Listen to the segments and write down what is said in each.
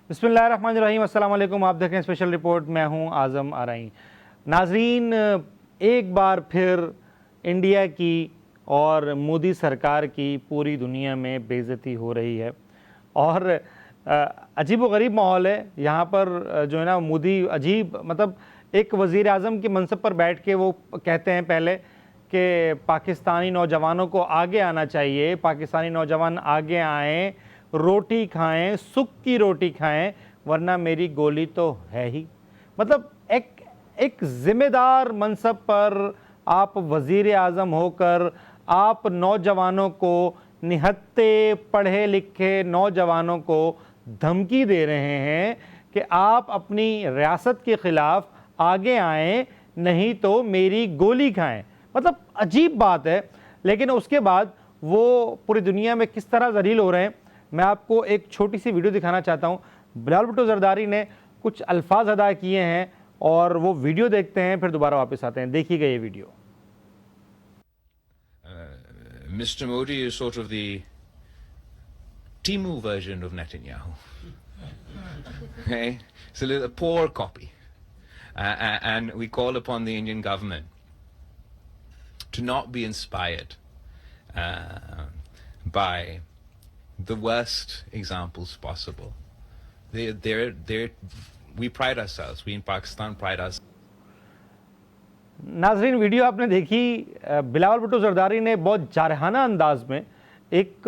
बिस्मिल्लाहिर्रहमानिर्रहीम, अस्सलाम वालेकुम। आप देख रहे हैं स्पेशल रिपोर्ट, मैं हूं आज़म आरई। नाजरीन, एक बार फिर इंडिया की और मोदी सरकार की पूरी दुनिया में बेइज्जती हो रही है और अजीब व गरीब माहौल है यहाँ पर। जो है ना, मोदी अजीब, मतलब एक वज़ीर आज़म के मनसब पर बैठ के वो कहते हैं पहले कि पाकिस्तानी नौजवानों को आगे आना चाहिए, पाकिस्तानी नौजवान आगे आएँ, रोटी खाएं, सुख की रोटी खाएं, वरना मेरी गोली तो है ही। मतलब एक जिम्मेदार मनसब पर आप वज़ीर आज़म होकर आप नौजवानों को, निहत्ते पढ़े लिखे नौजवानों को धमकी दे रहे हैं कि आप अपनी रियासत के ख़िलाफ़ आगे आएं, नहीं तो मेरी गोली खाएं। मतलब अजीब बात है। लेकिन उसके बाद वो पूरी दुनिया में किस तरह ज़लील हो रहे हैं, मैं आपको एक छोटी सी वीडियो दिखाना चाहता हूं। बिलावल भुट्टो जरदारी ने कुछ अल्फाज अदा किए हैं और वो वीडियो देखते हैं, फिर दोबारा वापस आते हैं। देखिएगा ये video. Mr. Modi is sort of the Timu version of Netanyahu. Okay? It's a poor copy. And we call upon the Indian government to not be inspired by the worst examples possible. We pride ourselves, we in Pakistan pride ourselves. नाजरीन, video आपने देखी। बिलावल भुट्टो जरदारी ने बहुत जारहाना अंदाज में एक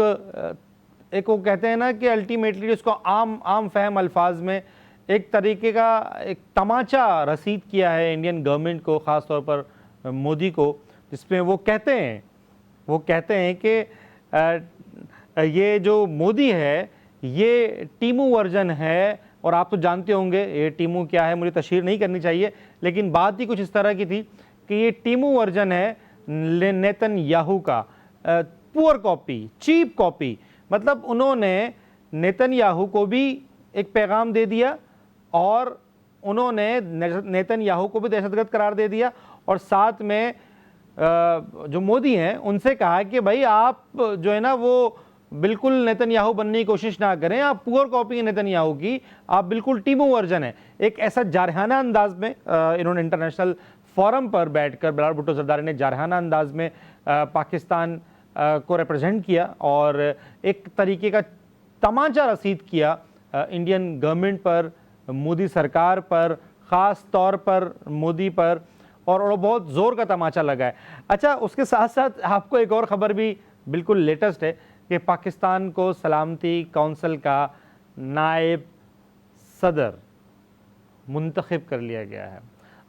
वो कहते हैं ना कि अल्टीमेटली उसको आम फहम अल्फाज में एक तरीके का एक तमाचा रसीद किया है इंडियन गवर्नमेंट को, ख़ास तौर पर मोदी को, जिसमें वो कहते हैं कि ये जो मोदी है ये टीमू वर्जन है। और आप तो जानते होंगे ये टीमू क्या है, मुझे तशहीर नहीं करनी चाहिए, लेकिन बात ही कुछ इस तरह की थी कि ये टीमू वर्जन है नेतन्याहू का, पुअर कॉपी, चीप कॉपी। मतलब उन्होंने नेतन्याहू को भी एक पैगाम दे दिया और उन्होंने नेतन्याहू को भी दहशतगर्द करार दे दिया, और साथ में जो मोदी हैं उनसे कहा कि भाई आप जो है ना वो बिल्कुल नेतन्याहू बनने की कोशिश ना करें, आप पुअर कॉपी है नेतन्याहू की, आप बिल्कुल टीमू वर्जन है। एक ऐसा जारहाना अंदाज में इन्होंने इंटरनेशनल फोरम पर बैठकर बिलावल भुट्टो जरदारी ने जारहाना अंदाज में पाकिस्तान को रिप्रेजेंट किया और एक तरीके का तमाचा रसीद किया इंडियन गवर्नमेंट पर, मोदी सरकार पर, ख़ास तौर पर मोदी पर, और बहुत ज़ोर का तमाचा लगा है। अच्छा, उसके साथ साथ आपको एक और ख़बर भी बिल्कुल लेटेस्ट है कि पाकिस्तान को सलामती कौंसिल का नायब सदर मुंतखब कर लिया गया है।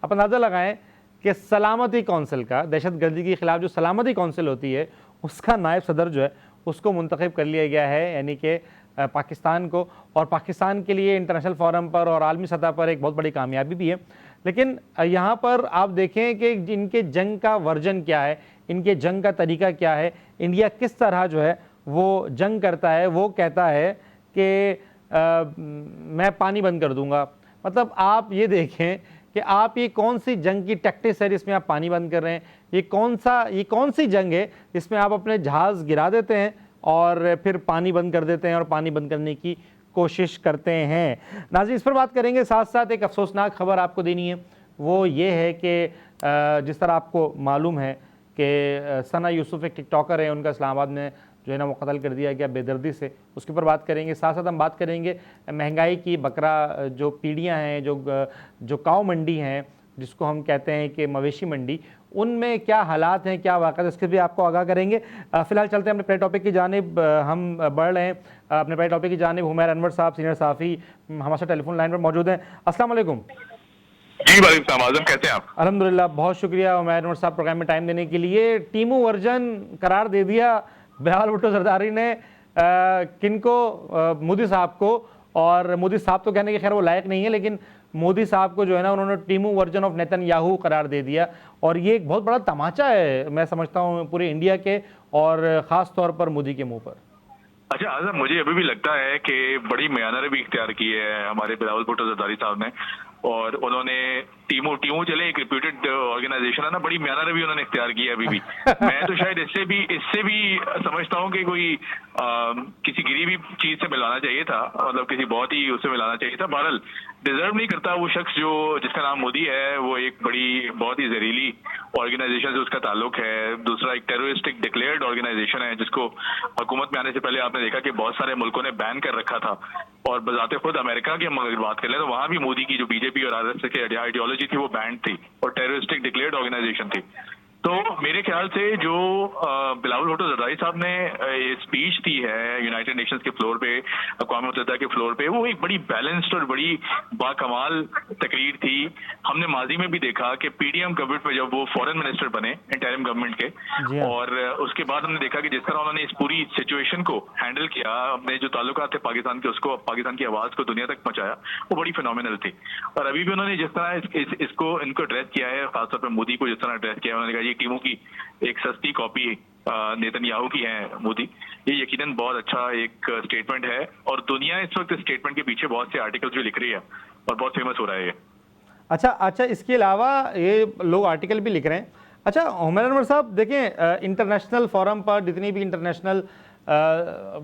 आप अंदाज़ा लगाएं कि सलामती कौंसिल का, दहशतगर्दी के ख़िलाफ़ जो सलामती कौंसिल होती है उसका नायब सदर जो है उसको मुंतखब कर लिया गया है, यानी कि पाकिस्तान को। और पाकिस्तान के लिए इंटरनेशनल फोरम पर और आलमी सतह पर एक बहुत बड़ी कामयाबी भी है। लेकिन यहाँ पर आप देखें कि इनके जंग का वर्जन क्या है, इनके जंग का तरीका क्या है, इंडिया किस तरह जो है वो जंग करता है। वो कहता है कि मैं पानी बंद कर दूंगा। मतलब आप ये देखें कि आप ये कौन सी जंग की टैक्टिक्स है जिसमें आप पानी बंद कर रहे हैं। ये कौन सी जंग है जिसमें आप अपने जहाज़ गिरा देते हैं और फिर पानी बंद कर देते हैं और पानी बंद करने की कोशिश करते हैं। नाज़रीन, इस पर बात करेंगे। साथ साथ एक अफसोसनाक खबर आपको देनी है, वो ये है कि जिस तरह आपको मालूम है कि सना यूसुफ एक टिकटॉकर है, उनका इस्लामाबाद में जो है ना वो कत्ल कर दिया गया बेदर्दी से। उसके ऊपर बात करेंगे। साथ साथ हम बात करेंगे महंगाई की, बकरा जो पीढ़ियाँ हैं, जो काऊ मंडी हैं, जिसको हम कहते हैं कि मवेशी मंडी, उनमें क्या हालात हैं, क्या वाक़ है, इसके भी आपको आगाह करेंगे। फ़िलहाल चलते हैं अपने पहले टॉपिक की जानिब। हम बढ़ रहे हैं अपने पहले टॉपिक की जानिब। हुमैर अनवर साहब, सीनियर सहाफ़ी, हमारे साथ टेलीफोन लाइन पर मौजूद हैं। अस्सलाम वालेकुम। जी वालेकुम सलाम। आज़म, कैसे हैं आप? अल्हम्दुलिल्लाह, बहुत शुक्रिया हुमैर अनवर साहब प्रोग्राम में टाइम देने के लिए। टीमू वर्जन करार दे दिया बिलावल भुट्टो जरदारी ने किनको, मोदी साहब को। और मोदी साहब तो कहने के खैर वो लायक नहीं है, लेकिन मोदी साहब को जो है ना उन्होंने टीमू वर्जन ऑफ नेतन्याहू करार दे दिया। और ये एक बहुत बड़ा तमाचा है, मैं समझता हूँ, पूरे इंडिया के और ख़ास तौर पर मोदी के मुंह पर। अच्छा आज़म, मुझे अभी भी लगता है कि बड़ी म्यानर भी इख्तियार की है हमारे बिलावल भुट्टो जरदारी साहब ने, और उन्होंने टीमू चले एक रिप्यूटेड ऑर्गेनाइजेशन है ना, बड़ी म्याना रवि उन्होंने इख्तियार किया अभी भी। मैं तो शायद इससे भी समझता हूँ कि कोई किसी गिरी हुई चीज से मिलाना चाहिए था, मतलब किसी बहुत ही उससे मिलाना चाहिए था। बहरहाल डिजर्व नहीं करता वो शख्स जो जिसका नाम मोदी है, वो एक बड़ी बहुत ही जहरीली ऑर्गेनाइजेशन से उसका ताल्लुक है। दूसरा एक टेररिस्टिक डिक्लेयर्ड ऑर्गेनाइजेशन है जिसको हुकूमत में आने से पहले आपने देखा कि बहुत सारे मुल्कों ने बैन कर रखा था, और बजाते खुद अमेरिका की हम अगर बात कर ले तो वहां भी मोदी की जो बीजेपी और आरएसएस की आइडियोलॉजी थी वो बैंड थी और टेररिस्टिक डिक्लेयर्ड ऑर्गेनाइजेशन थी। तो मेरे ख्याल से जो बिलावल भुट्टो जरदारी साहब ने स्पीच दी है यूनाइटेड नेशंस के फ्लोर पे, अक़वाम मुत्तहिदा के फ्लोर पे, वो एक बड़ी बैलेंस्ड और बड़ी बाकमाल तकरीर थी। हमने माजी में भी देखा कि पीडीएम गवर्नमेंट में जब वो फॉरेन मिनिस्टर बने इंटरिम गवर्नमेंट के, और उसके बाद हमने देखा कि जिस तरह उन्होंने इस पूरी सिचुएशन को हैंडल किया, अपने जो ताल्लुकात थे पाकिस्तान के उसको, पाकिस्तान की आवाज को दुनिया तक पहुंचाया, वो बड़ी फिनोमिनल थी। और अभी भी उन्होंने जिस तरह इनको एड्रेस किया है, खासतौर पर मोदी को जिस तरह एड्रेस किया है, उन्होंने कहा टीमों की एक सस्ती कॉपी नेतन्याहू की है मोदी, ये यकीनन बहुत अच्छा एक स्टेटमेंट है। और दुनिया इस वक्त इस स्टेटमेंट के पीछे बहुत से आर्टिकल्स भी लिख रही है और बहुत फेमस हो रहा है ये। अच्छा, इसके अलावा ये लोग आर्टिकल भी लिख रहे हैं। अच्छा हुमैर अनवर साहब, देखें इंटरनेशनल फोरम पर जितनी भी इंटरनेशनल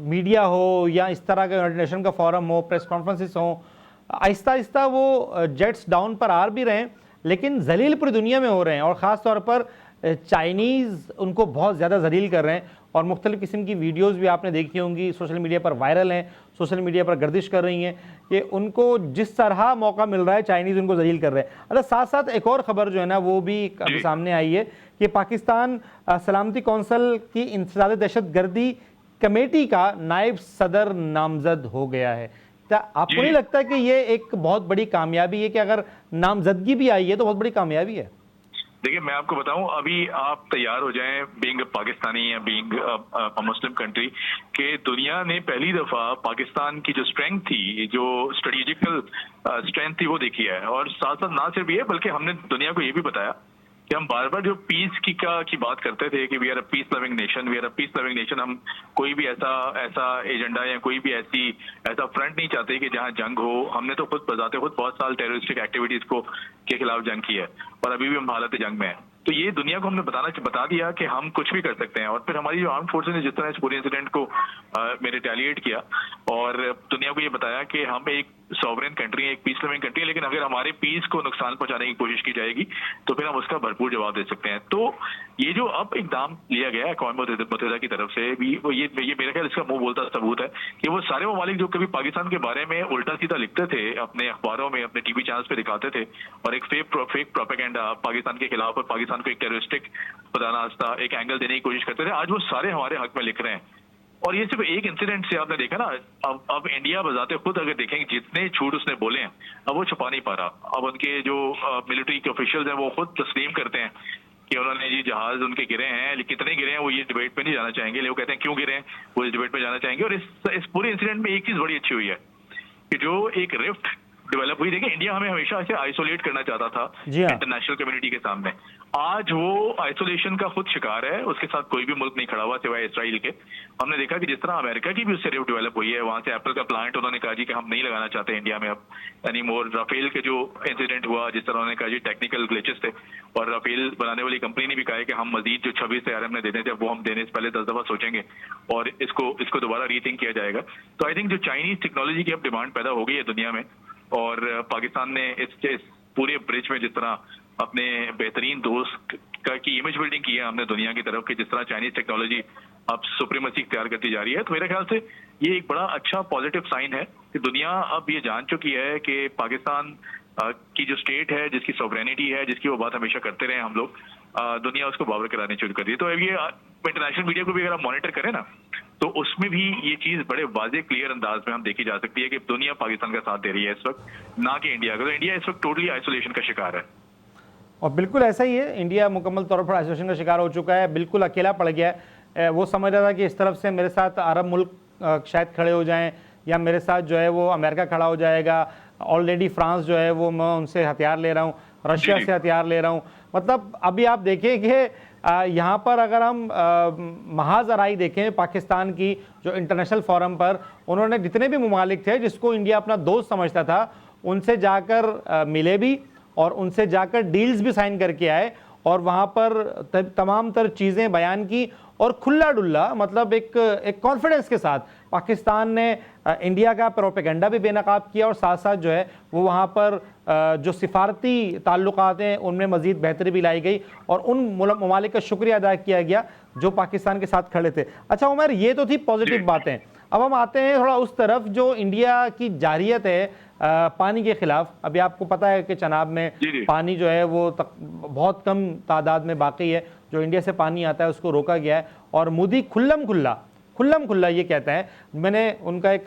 मीडिया हो या इस तरह का यूनाइटेड नेशन का फोरम हो, प्रेस कॉन्फ्रेंसिस हो, आहिस्ता आहिस्ता वो जेट्स डाउन पर आ भी रहे हैं, लेकिन जलील पूरी दुनिया में हो रहे हैं, और ख़ास तौर पर चाइनीज़ उनको बहुत ज़्यादा जलील कर रहे हैं। और मुख्तलिफ़ किस्म की वीडियोस भी आपने देखी होंगी, सोशल मीडिया पर वायरल हैं, सोशल मीडिया पर गर्दिश कर रही हैं कि उनको जिस तरह मौका मिल रहा है चाइनीज़ उनको जलील कर रहे हैं। अच्छा, साथ साथ एक और ख़बर जो है ना वो भी अभी सामने आई है कि पाकिस्तान सलामती कौंसिल की इंसदाद दहशतगर्दी कमेटी का नायब सदर नामजद हो गया है। क्या आपको नहीं लगता कि ये एक बहुत बड़ी कामयाबी है कि अगर नामजदगी भी आई है तो बहुत बड़ी कामयाबी है? देखिए मैं आपको बताऊं, अभी आप तैयार हो जाएं बीइंग पाकिस्तानी या बीइंग मुस्लिम कंट्री के दुनिया ने पहली दफा पाकिस्तान की जो स्ट्रेंथ थी, जो स्ट्रेटेजिकल स्ट्रेंथ थी वो देखी है। और साथ साथ ना सिर्फ ये बल्कि हमने दुनिया को ये भी बताया कि हम बार बार जो पीस की बात करते थे कि we are a peace loving nation, we are a peace loving nation, हम कोई भी ऐसा एजेंडा या कोई भी ऐसा फ्रंट नहीं चाहते कि जहां जंग हो। हमने तो खुद बजाते खुद बहुत साल टेररिस्टिक एक्टिविटीज के खिलाफ जंग की है और अभी भी हम हालत जंग में है। तो ये दुनिया को हमने बता दिया कि हम कुछ भी कर सकते हैं। और फिर हमारी जो आर्म फोर्सेस ने जिस तरह इस पूरे इंसिडेंट को में रिटेलिएट किया और दुनिया को ये बताया कि हम एक सॉवरेन कंट्री है, एक पीस लविंग कंट्री है, लेकिन अगर हमारे पीस को नुकसान पहुंचाने की कोशिश की जाएगी तो फिर हम उसका भरपूर जवाब दे सकते हैं। तो ये जो अब इकदाम लिया गया है अक़वाम मुत्तहिदा की तरफ से भी, ये मेरा ख्याल इसका मुंह बोलता सबूत है कि वो सारे ममालिक जो कभी पाकिस्तान के बारे में उल्टा सीधा लिखते थे, अपने अखबारों में, अपने टीवी चैनल्स पे दिखाते थे और एक फेक प्रोपेगेंडा पाकिस्तान के खिलाफ और पाकिस्तान को एक टेररिस्टिक खुदानास्ता एक एंगल देने की कोशिश करते थे, आज वो सारे हमारे हक में लिख रहे हैं। और ये सिर्फ एक इंसिडेंट से आपने देखा ना, अब इंडिया बजाते खुद अगर देखेंगे जितने झूठ उसने बोले हैं अब वो छुपा नहीं पा रहा। अब उनके जो मिलिट्री के ऑफिशियल्स हैं वो खुद तस्लीम करते हैं कि उन्होंने ये जहाज उनके गिरे हैं, कितने गिरे हैं वो ये डिबेट में नहीं जाना चाहेंगे, लेकिन वो कहते हैं क्यों गिरे हैं वो इस डिबेट में जाना चाहेंगे। और इस पूरे इंसिडेंट में एक चीज बड़ी अच्छी हुई है कि जो एक रिफ्ट डेवलप हुई, देखिए इंडिया हमें हमेशा ऐसे आइसोलेट करना चाहता था इंटरनेशनल कम्युनिटी के सामने, आज वो आइसोलेशन का खुद शिकार है, उसके साथ कोई भी मुल्क नहीं खड़ा हुआ सिवाय इसराइल के। हमने देखा कि जिस तरह अमेरिका की भी उससे रिफ्ट डेवलप हुई है, वहां से एप्पल का प्लांट उन्होंने कहा जी कि हम नहीं लगाना चाहते इंडिया में अब एनी मोर। राफेल के जो इंसिडेंट हुआ, जिस तरह उन्होंने कहा जी टेक्निकल ग्लिचेस थे, और राफेल बनाने वाली कंपनी ने भी कहा है कि हम मजीद जो 26 तैयार हमने देने थे वो हम देने से पहले 10 दफा सोचेंगे और इसको दोबारा रीथिंक किया जाएगा। तो आई थिंक जो चाइनीज टेक्नोलॉजी की अब डिमांड पैदा हो गई है दुनिया में, और पाकिस्तान ने इस पूरे ब्रिज में जिस तरह अपने बेहतरीन दोस्त की इमेज बिल्डिंग की है हमने दुनिया की तरफ कि जिस तरह चाइनीज टेक्नोलॉजी अब सुप्रीमेसी तैयार करती जा रही है, तो मेरे ख्याल से ये एक बड़ा अच्छा पॉजिटिव साइन है कि दुनिया अब ये जान चुकी है कि पाकिस्तान की जो स्टेट है, जिसकी सॉवरेनिटी है, जिसकी वो बात हमेशा करते रहे हम लोग, दुनिया उसको बावर कराने शुरू कर दी। तो अब ये इंटरनेशनल मीडिया को भी अगर आप मॉनिटर करें ना तो उसमें भी ये चीज बड़े वाजे क्लियर अंदाज में हम देखी जा सकती है कि दुनिया पाकिस्तान का साथ दे रही है इस वक्त, ना कि इंडिया का। तो इंडिया इस वक्त टोटली आइसोलेशन का शिकार है। और बिल्कुल ऐसा ही है, इंडिया मुकम्मल तौर पर आइसोलेशन का शिकार हो चुका है, बिल्कुल अकेला पड़ गया है। वो समझ रहा था कि इस तरफ से मेरे साथ अरब मुल्क शायद खड़े हो जाएं या मेरे साथ जो है वो अमेरिका खड़ा हो जाएगा। ऑलरेडी फ्रांस जो है वो मैं उनसे हथियार ले रहा हूँ, रशिया से हथियार ले रहा हूँ। मतलब अभी आप देखें कि यहाँ पर अगर हम महाजराई देखें पाकिस्तान की, जो इंटरनेशनल फोरम पर उन्होंने जितने भी ममालिक थे जिसको इंडिया अपना दोस्त समझता था उनसे जाकर मिले भी और उनसे जाकर डील्स भी साइन करके आए और वहाँ पर तमाम तर चीज़ें बयान की और खुला डुल्ला, मतलब एक कॉन्फिडेंस के साथ पाकिस्तान ने इंडिया का प्रोपेगेंडा भी बेनकाब किया और साथ साथ जो है वो वहाँ पर जो सिफारती ताल्लुकात हैं उनमें मज़ीद बेहतरी भी लाई गई और उन ममालिक का शुक्रिया अदा किया गया जो पाकिस्तान के साथ खड़े थे। अच्छा उमर, ये तो थी पॉजिटिव बातें। अब हम आते हैं थोड़ा उस तरफ जो इंडिया की जारियत है पानी के खिलाफ। अभी आपको पता है कि चनाब में पानी जो है वो बहुत कम तादाद में बाकी है, जो इंडिया से पानी आता है उसको रोका गया है और मोदी खुल्लम खुल्ला ये कहता है। मैंने उनका एक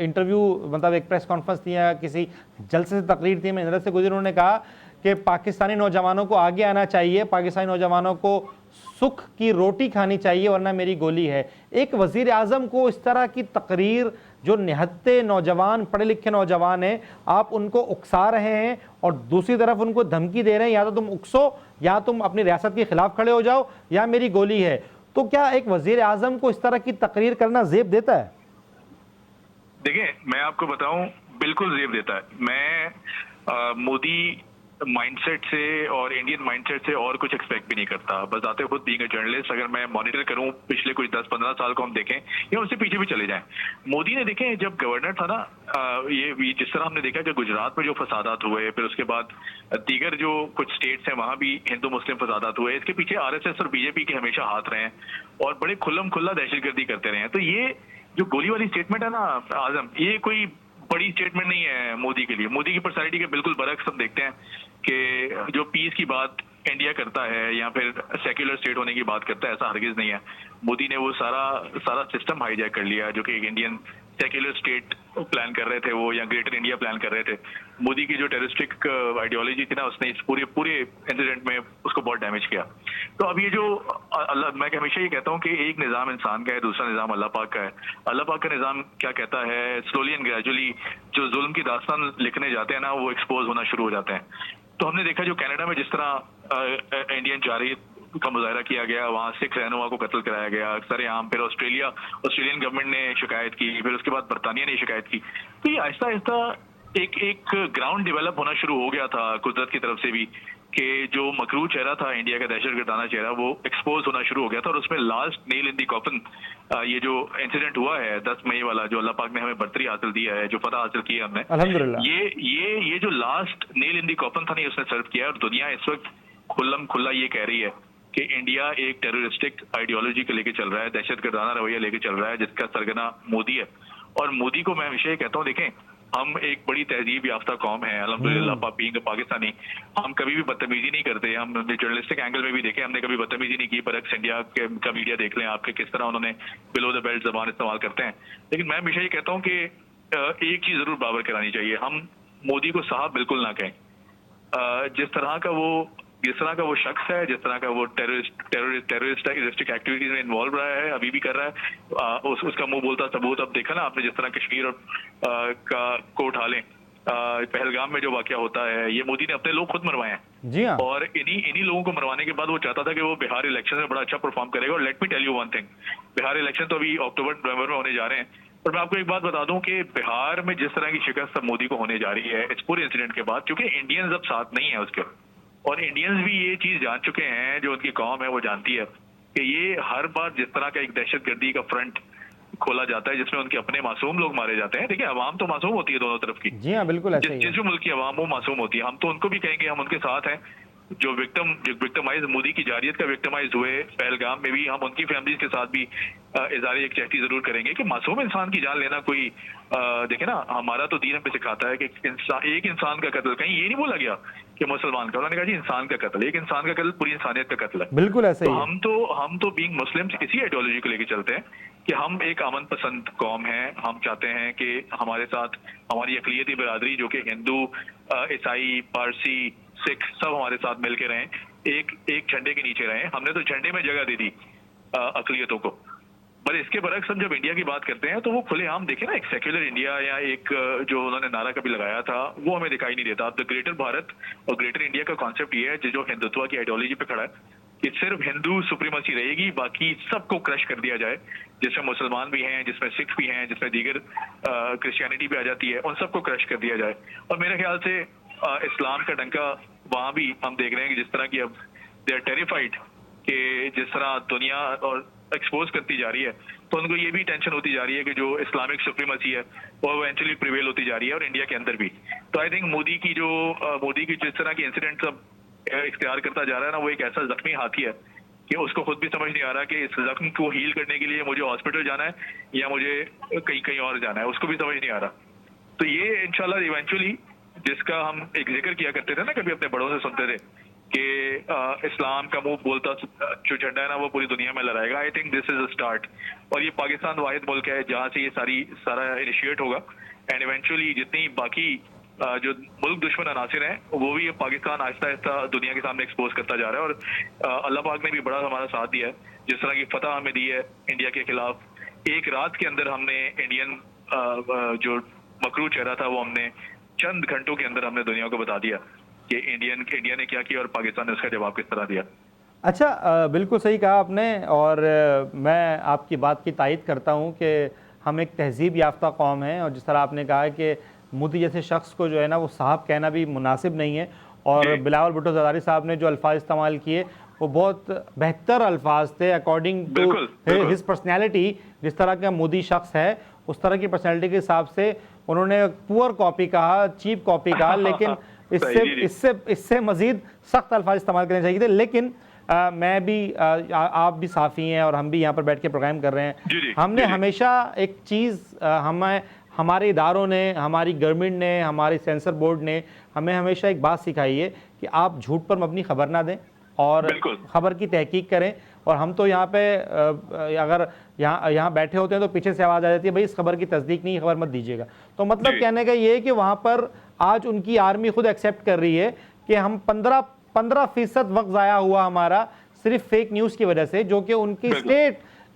इंटरव्यू, मतलब एक प्रेस कॉन्फ्रेंस दिया, किसी जलसे से तकरीर थी, मैं नज़र से गुजरी, उन्होंने कहा कि पाकिस्तानी नौजवानों को आगे आना चाहिए, पाकिस्तानी नौजवानों को सुख की रोटी खानी चाहिए वरना मेरी गोली है। एक वजीर आज़म को इस तरह की तकरीर, जो निहत्ते नौजवान पढ़े लिखे नौजवान हैं, आप उनको उकसा रहे हैं और दूसरी तरफ उनको धमकी दे रहे हैं या तो तुम उकसो या तुम अपनी रियासत के खिलाफ खड़े हो जाओ या मेरी गोली है। तो क्या एक वजीर आज़म को इस तरह की तकरीर करना जेब देता है? देखिए मैं आपको बताऊं, बिल्कुल जेब देता है। मैं मोदी माइंडसेट से और इंडियन माइंडसेट से और कुछ एक्सपेक्ट भी नहीं करता। बस आते खुद बीइंग अ जर्नलिस्ट, अगर मैं मॉनिटर करूं पिछले कुछ 10-15 साल को हम देखें या उससे पीछे भी चले जाएं, मोदी ने देखें जब गवर्नर था ना, ये जिस तरह हमने देखा कि गुजरात में जो फसादात हुए, फिर उसके बाद दीगर जो कुछ स्टेट्स हैं वहां भी हिंदू मुस्लिम फसादात हुए, इसके पीछे आरएसएस और बीजेपी के हमेशा हाथ रहे हैं और बड़े खुल्लम खुल्ला दहशतगर्दी करते रहे हैं। तो ये जो गोली वाली स्टेटमेंट है ना आजम, ये कोई बड़ी स्टेटमेंट नहीं है मोदी के लिए। मोदी की पर्सनैलिटी के बिल्कुल बरक्स हम देखते हैं कि जो पीस की बात इंडिया करता है या फिर सेक्युलर स्टेट होने की बात करता है, ऐसा हरगिज नहीं है। मोदी ने वो सारा सिस्टम हाईजैक कर लिया जो कि एक इंडियन सेक्युलर स्टेट प्लान कर रहे थे वो, या ग्रेटर इंडिया प्लान कर रहे थे। मोदी की जो टेररिस्टिक आइडियोलॉजी थी ना, उसने इस पूरे इंसिडेंट में उसको बहुत डैमेज किया। तो अब ये जो मैं हमेशा ये कहता हूँ कि एक निज़ाम इंसान का है, दूसरा निज़ाम अल्लाह पाक का है। अल्लाह पाक का निज़ाम क्या कहता है, स्लोली एंड ग्रेजुअली जो जुल्म की दास्तान लिखने जाते हैं ना, वो एक्सपोज होना शुरू हो जाते हैं। तो हमने देखा जो कनाडा में जिस तरह इंडियन जारियत का मुजाहरा किया गया, वहां सिख रहनुमा को कत्ल कराया गया सरेआम, फिर ऑस्ट्रेलियन गवर्नमेंट ने शिकायत की, फिर उसके बाद बरतानिया ने शिकायत की। तो ये आहिस्ता आहिस्ता एक ग्राउंड डेवलप होना शुरू हो गया था कुदरत की तरफ से भी, कि जो मकरू चेहरा था इंडिया का दहशतगर्दाना चेहरा, वो एक्सपोज होना शुरू हो गया था। और उसमें last nail in the coffin ये जो इंसिडेंट हुआ है 10 मई वाला, जो अल्लाह पाक ने हमें बर्तरी हासिल दी है, जो फतह हासिल की है हमने, अल्हम्दुलिल्लाह, ये जो last nail in the coffin था नहीं, उसने सर्व किया। और दुनिया इस वक्त खुल्लम खुल्ला ये कह रही है कि इंडिया एक टेररिस्टिक आइडियोलॉजी को लेके चल रहा है, दहशतगर्दाना रवैया लेके चल रहा है, जिसका सरगना मोदी है। और मोदी को मैं हमेशा ये कहता हूँ, देखें हम एक बड़ी तहजीब याफ्ता कौम है अल्हम्दुलिल्लाह, बीइंग पाकिस्तानी। हम कभी भी बदतमीजी नहीं करते। हम जर्नलिस्टिक एंगल में भी देखें, हमने कभी बदतमीजी नहीं की। बरक्स इंडिया का मीडिया देख लें आपके, किस तरह उन्होंने बिलो द बेल्ट जबान इस्तेमाल करते हैं। लेकिन मैं हमेशा ये कहता हूँ कि एक चीज जरूर बाबर करानी चाहिए, हम मोदी को साहब बिल्कुल ना कहें। जिस तरह का वो शख्स है, जिस तरह का वो टेररिस्टिक एक्टिविटीज में इन्वॉल्व रहा है, अभी भी कर रहा है, उसका मुंह बोलता सबूत अब देखा ना आपने, जिस तरह कश्मीर को उठा लें, पहलगाम में जो वाकया होता है, ये मोदी ने अपने लोग खुद मरवाए हैं। जी हाँ। और इन्हीं लोगों को मरवाने के बाद वो चाहता था कि वो बिहार इलेक्शन में बड़ा अच्छा परफॉर्म करेगा। और let me tell you one thing, Bihar election तो अभी अक्टूबर नवंबर में होने जा रहे हैं, पर मैं आपको एक बात बता दूं कि बिहार में जिस तरह की शिकस्त अब मोदी को होने जा रही है इस पूरे इंसिडेंट के बाद, क्योंकि इंडियंस अब साथ नहीं है उसके, और इंडियंस भी ये चीज जान चुके हैं, जो उनकी कौम है वो जानती है कि ये हर बार जिस तरह का एक दहशतगर्दी का फ्रंट खोला जाता है जिसमें उनके अपने मासूम लोग मारे जाते हैं। देखिए अवाम तो मासूम होती है दोनों तरफ की। जी हाँ, बिल्कुल ऐसे ही है। जिस भी मुल्क की अवाम वो मासूम होती है, हम तो उनको भी कहेंगे, हम उनके साथ हैं। जो विक्टिमाइज मोदी की जारियत का विक्टिमाइज हुए पहलगाम में भी, हम उनकी फैमिलीज के साथ भी इज़हार यकजहती जरूर करेंगे कि मासूम इंसान की जान लेना कोई देखे ना, हमारा तो दीन हमें सिखाता है कि एक इंसान का कत्ल, कहीं ये नहीं बोला गया कि मुसलमान का, उन्होंने कहा जी इंसान का कत्ल, एक इंसान का कत्ल पूरी इंसानियत का कत्ल है। बिल्कुल ऐसे ही। हम तो बीइंग मुस्लिम्स इसी आइडियोलॉजी को लेके चलते हैं कि हम एक अमन पसंद कौम है। हम चाहते हैं कि हमारे साथ हमारी अकलियती बिरादरी जो कि हिंदू, ईसाई, पारसी, सिख सब हमारे साथ मिलके रहें, एक झंडे के नीचे रहें। हमने तो झंडे में जगह दे दी अकलियतों को। पर इसके बरक्स हम जब इंडिया की बात करते हैं तो वो खुलेआम देखें ना, एक सेक्युलर इंडिया या एक जो उन्होंने नारा कभी लगाया था वो हमें दिखाई नहीं देता। अब द ग्रेटर भारत और ग्रेटर इंडिया का कॉन्सेप्ट ये है जो हिंदुत्व की आइडियोलॉजी पे खड़ा है कि सिर्फ हिंदू सुप्रीमेसी रहेगी, बाकी सबको क्रश कर दिया जाए, जिसमें मुसलमान भी हैं, जिसमें सिख भी हैं, जिसमें दीगर क्रिश्चियनिटी भी आ जाती है, उन सबको क्रश कर दिया जाए। और मेरे ख्याल से इस्लाम का डंका वहां भी हम देख रहे हैं कि जिस तरह की अब दे आर टेरिफाइड कि जिस तरह दुनिया और एक्सपोज करती जा रही है, तो उनको ये भी टेंशन होती जा रही है कि जो इस्लामिक सुप्रीमेसी है वो इवेंचुअली प्रिवेल होती जा रही है, और इंडिया के अंदर भी। तो आई थिंक मोदी की जिस तरह की इंसिडेंट सब इख्तियार करता जा रहा है ना, वो एक ऐसा जख्मी हाथी है कि उसको खुद भी समझ नहीं आ रहा कि इस जख्म को हील करने के लिए मुझे हॉस्पिटल जाना है या मुझे कहीं कहीं और जाना है, उसको भी समझ नहीं आ रहा। तो ये इंशाल्लाह इवेंचुअली, जिसका हम एक जिक्र किया करते थे ना, कभी अपने बड़ों से सुनते थे कि इस्लाम का मुंह बोलता जो झंडा है ना वो पूरी दुनिया में लहराएगा। I think this is a start, और ये पाकिस्तान वाहिद मुल्क है जहाँ से ये सारा इनिशिएट होगा, एंड इवेंचुअली जितनी बाकी जो मुल्क दुश्मन अनासिर हैं वो भी पाकिस्तान आहिस्ता आहिस्ता दुनिया के सामने एक्सपोज करता जा रहा है। और अल्लाह पाक ने भी बड़ा हमारा साथ दिया है, जिस तरह की फतह हमें दी है इंडिया के खिलाफ। एक रात के अंदर हमने इंडियन जो मकरू चेहरा था वो हमने चंद घंटों के अंदर हमने दुनिया को बता दिया कि इंडिया ने क्या किया और पाकिस्तान ने उसका जवाब किस तरह दिया। अच्छा, बिल्कुल सही कहा आपने, और मैं आपकी बात की तायद करता हूँ कि हम एक तहजीब याफ्ता कौम हैं, और जिस तरह आपने कहा है कि मोदी जैसे शख्स को जो है ना वो साहब कहना भी मुनासिब नहीं है, और बिलावल भुट्टो ज़रदारी साहब ने जो अल्फाज इस्तेमाल किए वो बहुत बेहतर अल्फाज थे अकॉर्डिंग टू हिज पर्सनैलिटी। जिस तरह का मोदी शख्स है उस तरह की पर्सनैलिटी के हिसाब से उन्होंने पुअर कॉपी कहा, चीप कॉपी कहा, लेकिन इससे मज़ीद सख्त अल्फाज इस्तेमाल करने चाहिए थे। लेकिन मैं भी आप भी साफ़ी हैं और हम भी यहाँ पर बैठ के प्रोग्राम कर रहे हैं। हमने हमेशा एक चीज़ हमारे इदारों ने, हमारी गवर्नमेंट ने, हमारी सेंसर बोर्ड ने हमें हमेशा एक बात सिखाई है कि आप झूठ पर मबनी खबर ना दें और ख़बर की तहकीक करें। और हम तो यहाँ पे अगर यहाँ बैठे होते हैं तो पीछे से आवाज़ आ जाती है, भाई इस खबर की तस्दीक नहीं, खबर मत दीजिएगा। तो मतलब कहने का ये है कि वहाँ पर आज उनकी आर्मी खुद एक्सेप्ट कर रही है कि हम 15% वक्त ज़ाया हुआ हमारा सिर्फ फेक न्यूज़ की वजह से, जो कि उनकी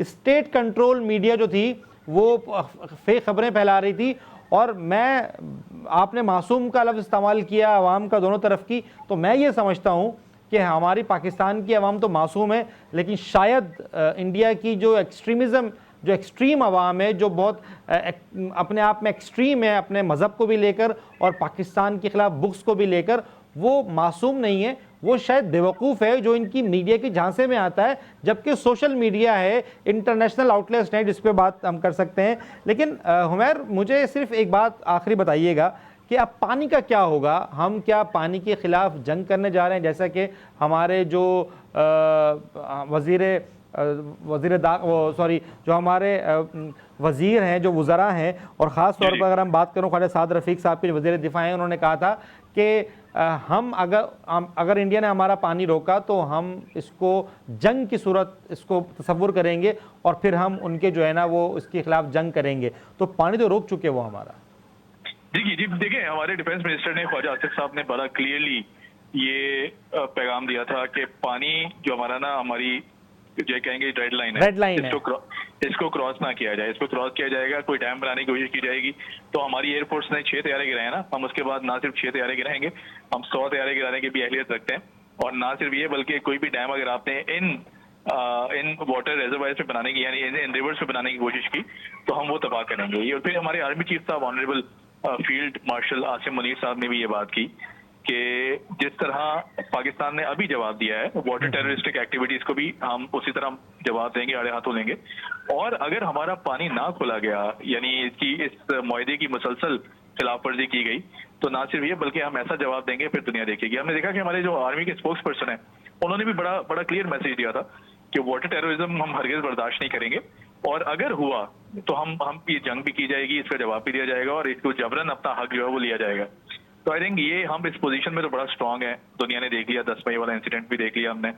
स्टेट कंट्रोल मीडिया जो थी वो फेक खबरें फैला रही थी। और आपने मासूम का लफ्ज़ इस्तेमाल किया आवाम का दोनों तरफ की, तो मैं ये समझता हूँ कि हमारी पाकिस्तान की आवाम तो मासूम है, लेकिन शायद इंडिया की जो एक्सट्रीमिज़म, जो एक्सट्रीम आवाम है, जो बहुत अपने आप में एक्सट्रीम है, अपने मज़हब को भी लेकर और पाकिस्तान के ख़िलाफ़ बुक्स को भी लेकर, वो मासूम नहीं है, वो शायद बेवकूफ़ है जो इनकी मीडिया की झांसे में आता है। जबकि सोशल मीडिया है, इंटरनेशनल आउटलेट्स हैं जिस पे बात हम कर सकते हैं। लेकिन हुमैर, मुझे सिर्फ एक बात आखिरी बताइएगा कि अब पानी का क्या होगा? हम क्या पानी के ख़िलाफ़ जंग करने जा रहे हैं, जैसा कि हमारे जो जो हमारे वज़ीर हैं, जो वज़रा हैं, और ख़ास तौर पर अगर हम बात करूँ ख्वाजा साद रफ़ीक साहब के जो वज़ीर दिफ़ा हैं, उन्होंने कहा था कि हम अगर इंडिया ने हमारा पानी रोका तो हम इसको जंग की सूरत इसको तसव्वुर करेंगे और फिर हम उनके जो है ना वो इसके खिलाफ जंग करेंगे। तो पानी तो रोक चुके वो हमारा। जी देखिए, हमारे डिफेंस मिनिस्टर ने, ख्वाजा आसिफ साहब ने बड़ा क्लियरली ये पैगाम दिया था कि पानी जो हमारा ना, हमारी जो कहेंगे रेड लाइन है, इसको क्रॉस ना किया जाए। इसको क्रॉस किया जाएगा, कोई डैम बनाने की कोशिश की जाएगी तो हमारी एयरफोर्स ने 6 तैयारे गिराए ना, हम उसके बाद ना सिर्फ 6 तैयारे गिराएंगे, हम 100 तैयारे गिराने की भी अहलियत रखते हैं। और ना सिर्फ ये, बल्कि कोई भी डैम अगर आपने इन वाटर रिजर्वायर्स पे बनाने की, यानी इन रिवर्स पे बनाने की कोशिश की, तो हम वो तबाह करेंगे। और फिर हमारे आर्मी चीफ साहब honourable field marshal Asim Munir साहब ने भी ये बात की कि जिस तरह पाकिस्तान ने अभी जवाब दिया है वाटर टेररिस्टिक एक्टिविटीज को भी हम उसी तरह जवाब देंगे, आड़े हाथों लेंगे। और अगर हमारा पानी ना खोला गया, यानी इस मुआहदे की मुसलसल खिलाफ वर्जी की गई, तो ना सिर्फ ये बल्कि हम ऐसा जवाब देंगे फिर दुनिया देखेगी। हमने देखा कि हमारे जो आर्मी के स्पोक्स पर्सन है उन्होंने भी बड़ा क्लियर मैसेज दिया था कि वाटर टेररिज्म हम हरगिज बर्दाश्त नहीं करेंगे, और अगर हुआ तो हम ये जंग भी की जाएगी, इसका जवाब भी दिया जाएगा और इसको जबरन अपना हक जो है वो लिया जाएगा। तो आई थिंक ये हम इस पोजीशन में तो बड़ा स्ट्रांग है। दुनिया ने देख लिया, 10 मई वाला इंसिडेंट भी देख लिया हमने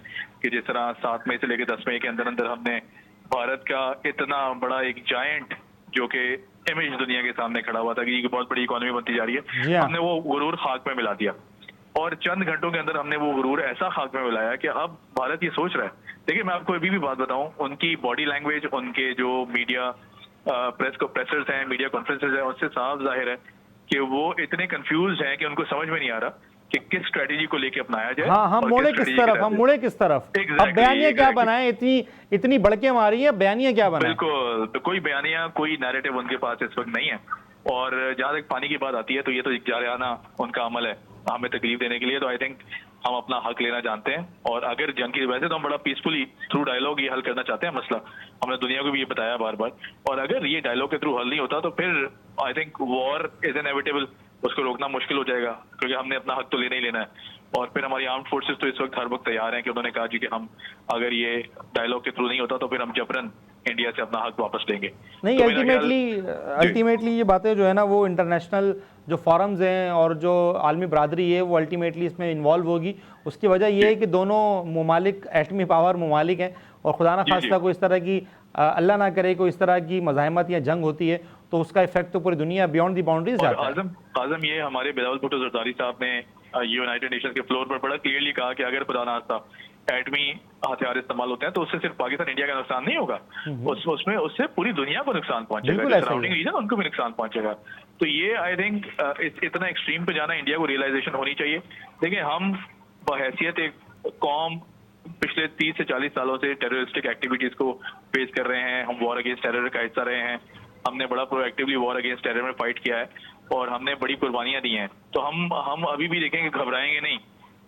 कि जिस तरह 7 मई से लेकर 10 मई के अंदर अंदर हमने भारत का इतना बड़ा एक जायंट जो कि इमेज दुनिया के सामने खड़ा हुआ था कि बहुत बड़ी इकोनॉमी बनती जा रही है, हमने वो गुरूर खाक में मिला दिया। और चंद घंटों के अंदर हमने वो गुरूर ऐसा खाक में मिलाया कि अब भारत ये सोच रहा है। देखिए, मैं आपको अभी भी बात बताऊं, उनकी बॉडी लैंग्वेज, उनके जो मीडिया प्रेसर्स हैं, मीडिया कॉन्फ्रेंसेज हैं, उससे साफ जाहिर है कि वो इतने कंफ्यूज हैं कि उनको समझ में नहीं आ रहा कि किस स्ट्रेटेजी को लेके अपनाया जाए। हाँ, हम मुड़े किस तरफ अब बयानिया क्या बनाए? इतनी बड़के मारी है, बयानिया क्या बनाए? बिल्कुल, तो कोई बयानिया, कोई नैरेटिव उनके पास इस वक्त नहीं है। और जहां तक पानी की बात आती है तो ये तो जारियाना उनका अमल है हमें तकलीफ देने के लिए। तो आई थिंक हम अपना हक लेना जानते हैं, और अगर जंग की वजह से तो हम बड़ा पीसफुली थ्रू डायलॉग ये हल करना चाहते हैं मसला। हमने दुनिया को भी ये बताया बार बार, और अगर ये डायलॉग के थ्रू हल नहीं होता तो फिर I think war is inevitable, उसको रोकना मुश्किल हो जाएगा, क्योंकि हमने अपना हक तो लेना ही लेना है। और फिर हमारी आर्म्ड फोर्सेस तो इस वक्त हर वक्त तैयार हैं कि उन्होंने कहा जी कि हम अगर ये डायलॉग के थ्रू नहीं होता तो फिर हम जबरन इंडिया से अपना हक वापस लेंगे। नहीं, तो मेरा ख्याल- अल्टीमेटली ये बातें जो है ना वो इंटरनेशनल जो फॉरम्स हैं और जो आलमी बरादरी है वो अल्टीमेटली इसमें इन्वॉल्व होगी। उसकी वजह ये है कि दोनों ममालिक एटमी पावर ममालिक हैं, और खुदा ना खास्ता कोई इस तरह की अल्लाह ना करे कोई इस तरह की मज़ाहमत या जंग होती है तो उसका इफेक्ट तो पूरी दुनिया बियॉन्ड दी बाउंड्रीज जाता है। आजम ये हमारे बिलावल भुट्टो जरदारी साहब ने यूनाइटेड नेशंस के फ्लोर पर बड़ा क्लियरली कहा कि अगर खुदा ना खास्ता एटमी हथियार इस्तेमाल होते हैं तो उससे सिर्फ पाकिस्तान इंडिया का नुकसान नहीं होगा, उसमें उससे पूरी दुनिया को नुकसान पहुंचेगा, सराउंडिंग रीजन उनको भी नुकसान पहुंचेगा। तो ये आई थिंक इतना एक्सट्रीम पे जाना इंडिया को रियलाइजेशन होनी चाहिए। देखिए हम बहैसियत एक कौम पिछले 30 से 40 सालों से टेररिस्टिक एक्टिविटीज को फेस कर रहे हैं, हम वॉर अगेंस्ट टेरर का हिस्सा रहे हैं, हमने बड़ा प्रोएक्टिवली वॉर अगेंस्ट टेरर में फाइट किया है और हमने बड़ी कुर्बानियां दी हैं। तो हम अभी भी देखेंगे, घबराएंगे नहीं,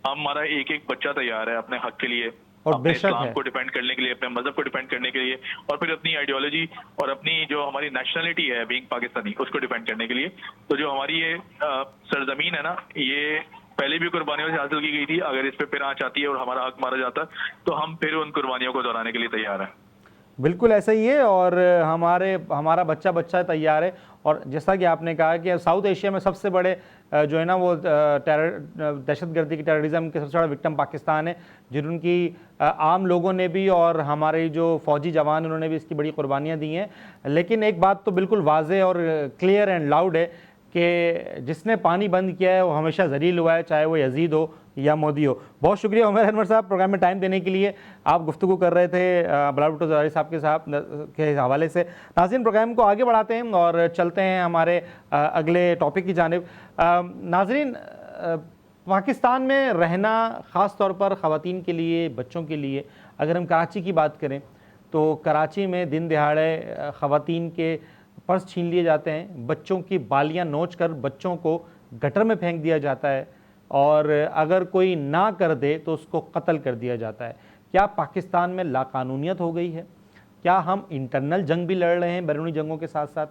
हमारा एक एक बच्चा तैयार है अपने हक के लिए, और अपने इस्लाम को डिपेंड करने के लिए, अपने मजहब को डिपेंड करने के लिए, और फिर अपनी आइडियोलॉजी और अपनी जो हमारी नेशनलिटी है बीइंग पाकिस्तानी उसको डिपेंड करने के लिए। तो जो हमारी ये सरजमीन है ना, ये पहले भी कुर्बानियों से हासिल की गई थी, अगर इस पे फिर आंच आती है और हमारा हक मारा जाता है तो हम फिर उन कुर्बानियों को दोहराने के लिए तैयार हैं। बिल्कुल ऐसा ही है, और हमारा बच्चा तैयार है। और जैसा कि आपने कहा कि साउथ एशिया में सबसे बड़े जो है ना वो दहशतगर्दी की टेररिज्म के सबसे बड़ा विक्टिम पाकिस्तान है, जिनकी आम लोगों ने भी और हमारे जो फौजी जवान उन्होंने भी इसकी बड़ी कुर्बानियाँ दी हैं। लेकिन एक बात तो बिल्कुल वाज़ेह और क्लियर एंड लाउड है कि जिसने पानी बंद किया है वो हमेशा जलील हुआ है, चाहे वो यजीद हो या मोदी हो। बहुत शुक्रिया उमर अनवर साहब प्रोग्राम में टाइम देने के लिए। आप गुफ्तगू कर रहे थे बिलावल भुट्टो जरदारी साहब के हवाले से। नाज़रीन, प्रोग्राम को आगे बढ़ाते हैं और चलते हैं हमारे अगले टॉपिक की जानिब। नाज़रीन, पाकिस्तान में रहना ख़ास तौर पर ख़वातीन के लिए, बच्चों के लिए, अगर हम कराची की बात करें तो कराची में दिन दिहाड़े ख़वातीन के पर्स छीन लिए जाते हैं, बच्चों की बालियां नोच कर बच्चों को गटर में फेंक दिया जाता है, और अगर कोई ना कर दे तो उसको कत्ल कर दिया जाता है। क्या पाकिस्तान में लाकानूनियत हो गई है? क्या हम इंटरनल जंग भी लड़ रहे हैं बैरूनी जंगों के साथ साथ?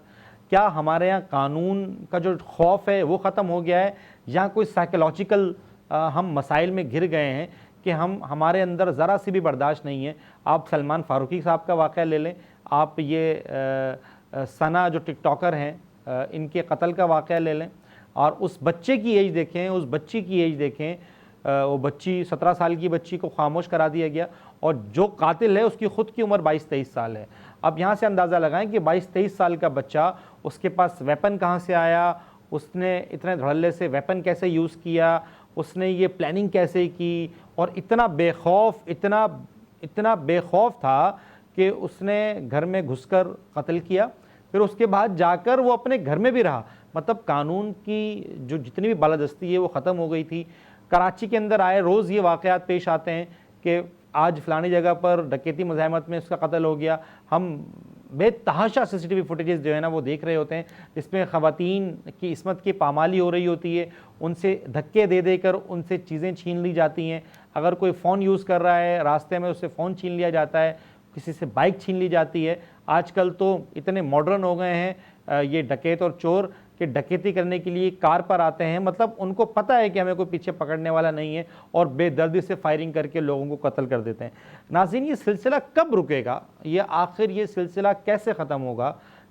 क्या हमारे यहाँ कानून का जो खौफ है वो ख़त्म हो गया है, या कोई साइकोलॉजिकल हम मसाइल में घिर गए हैं कि हमारे अंदर ज़रा सी भी बर्दाश्त नहीं है? आप सलमान फ़ारूकी साहब का वाक़या ले लें, आप ये सना जो टिकटॉकर हैं इनके कत्ल का वाक़या ले लें, और उस बच्चे की एज देखें, उस बच्ची की एज देखें, वो बच्ची 17 साल की बच्ची को खामोश करा दिया गया, और जो कातिल है उसकी ख़ुद की उम्र 22-23 साल है। अब यहाँ से अंदाज़ा लगाएं कि 22-23 साल का बच्चा, उसके पास वेपन कहाँ से आया, उसने इतने धड़ल्ले से वेपन कैसे यूज़ किया, उसने ये प्लानिंग कैसे की, और इतना बेखौफ था कि उसने घर में घुसकर कत्ल किया, फिर उसके बाद जाकर वो अपने घर में भी रहा। मतलब कानून की जो जितनी भी बालादस्ती है वो ख़त्म हो गई थी। कराची के अंदर आए रोज़ ये वाक़यात पेश आते हैं कि आज फ़लानी जगह पर डकैती मुज़ाहमत में उसका कत्ल हो गया। हम बेतहाशा CCTV फुटेजेस जो है ना वो देख रहे होते हैं, जिसमें ख़वातीन की इस्मत की पामाली हो रही होती है, उनसे धक्के दे देकर उनसे चीज़ें छीन ली जाती हैं। अगर कोई फ़ोन यूज़ कर रहा है रास्ते में उससे फ़ोन छीन लिया जाता है, किसी से बाइक छीन ली जाती है। आजकल तो इतने मॉडर्न हो गए हैं ये डकैत और चोर कि डकैती करने के लिए कार पर आते हैं, मतलब उनको पता है कि हमें कोई पीछे पकड़ने वाला नहीं है, और बेदर्दी से फायरिंग करके लोगों को कत्ल कर देते हैं। नाज़रीन, ये सिलसिला कब रुकेगा? ये आखिर ये सिलसिला कैसे ख़त्म होगा?